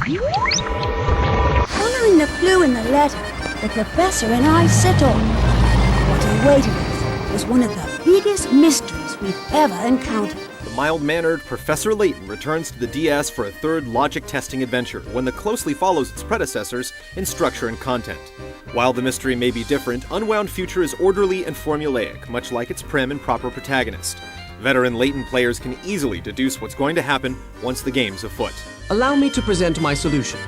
Following the clue in the letter, the Professor and I set on. What awaited us was one of the biggest mysteries we've ever encountered. The mild-mannered Professor Layton returns to the DS for a third logic-testing adventure, one that closely follows its predecessors in structure and content. While the mystery may be different, Unwound Future is orderly and formulaic, much like its prim and proper protagonist. Veteran Layton players can easily deduce what's going to happen once the game's afoot. Allow me to present my solution.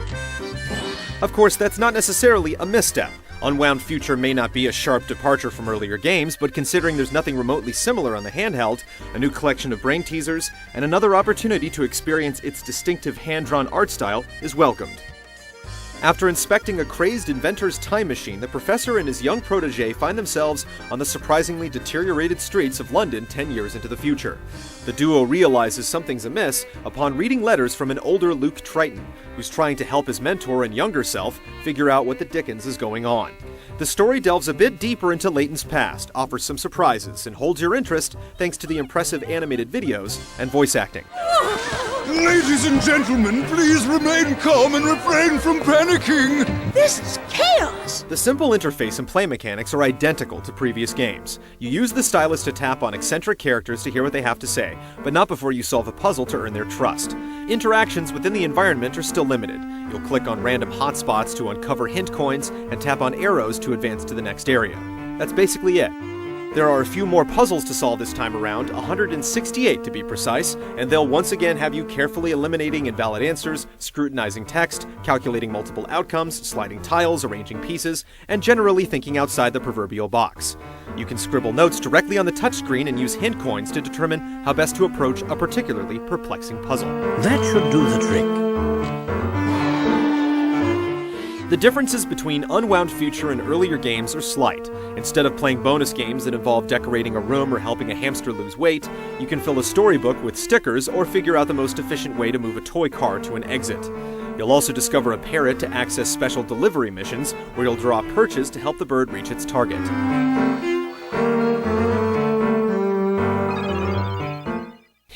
Of course, that's not necessarily a misstep. Unwound Future may not be a sharp departure from earlier games, but considering there's nothing remotely similar on the handheld, a new collection of brain teasers, and another opportunity to experience its distinctive hand-drawn art style is welcomed. After inspecting a crazed inventor's time machine, the professor and his young protege find themselves on the surprisingly deteriorated streets of London 10 years into the future. The duo realizes something's amiss upon reading letters from an older Luke Triton, who's trying to help his mentor and younger self figure out what the dickens is going on. The story delves a bit deeper into Layton's past, offers some surprises, and holds your interest thanks to the impressive animated videos and voice acting. Ladies and gentlemen, please remain calm and refrain from panicking! This is chaos! The simple interface and play mechanics are identical to previous games. You use the stylus to tap on eccentric characters to hear what they have to say, but not before you solve a puzzle to earn their trust. Interactions within the environment are still limited. You'll click on random hotspots to uncover hint coins and tap on arrows to advance to the next area. That's basically it. There are a few more puzzles to solve this time around, 168 to be precise, and they'll once again have you carefully eliminating invalid answers, scrutinizing text, calculating multiple outcomes, sliding tiles, arranging pieces, and generally thinking outside the proverbial box. You can scribble notes directly on the touchscreen and use hint coins to determine how best to approach a particularly perplexing puzzle. That should do the trick. The differences between Unwound Future and earlier games are slight. Instead of playing bonus games that involve decorating a room or helping a hamster lose weight, you can fill a storybook with stickers or figure out the most efficient way to move a toy car to an exit. You'll also discover a parrot to access special delivery missions, where you'll draw perches to help the bird reach its target.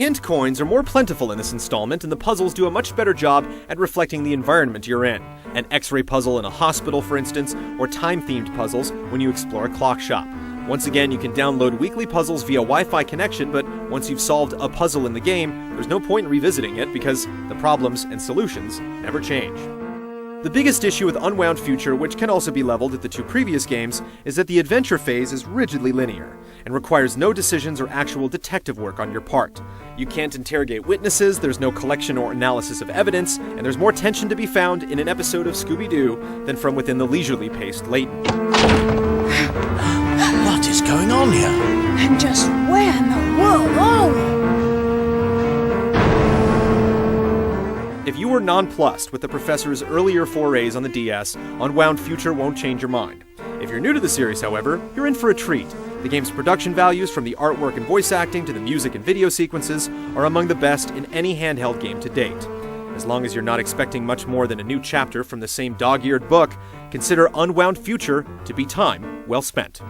Hint coins are more plentiful in this installment, and the puzzles do a much better job at reflecting the environment you're in. An X-ray puzzle in a hospital, for instance, or time-themed puzzles when you explore a clock shop. Once again, you can download weekly puzzles via Wi-Fi connection, but once you've solved a puzzle in the game, there's no point in revisiting it because the problems and solutions never change. The biggest issue with Unwound Future, which can also be leveled at the two previous games, is that the adventure phase is rigidly linear and requires no decisions or actual detective work on your part. You can't interrogate witnesses, there's no collection or analysis of evidence, and there's more tension to be found in an episode of Scooby-Doo than from within the leisurely paced Layton. What is going on here? And just where in the world are we? If you were nonplussed with the Professor's earlier forays on the DS, Unwound Future won't change your mind. If you're new to the series, however, you're in for a treat. The game's production values, from the artwork and voice acting to the music and video sequences, are among the best in any handheld game to date. As long as you're not expecting much more than a new chapter from the same dog-eared book, consider Unwound Future to be time well spent.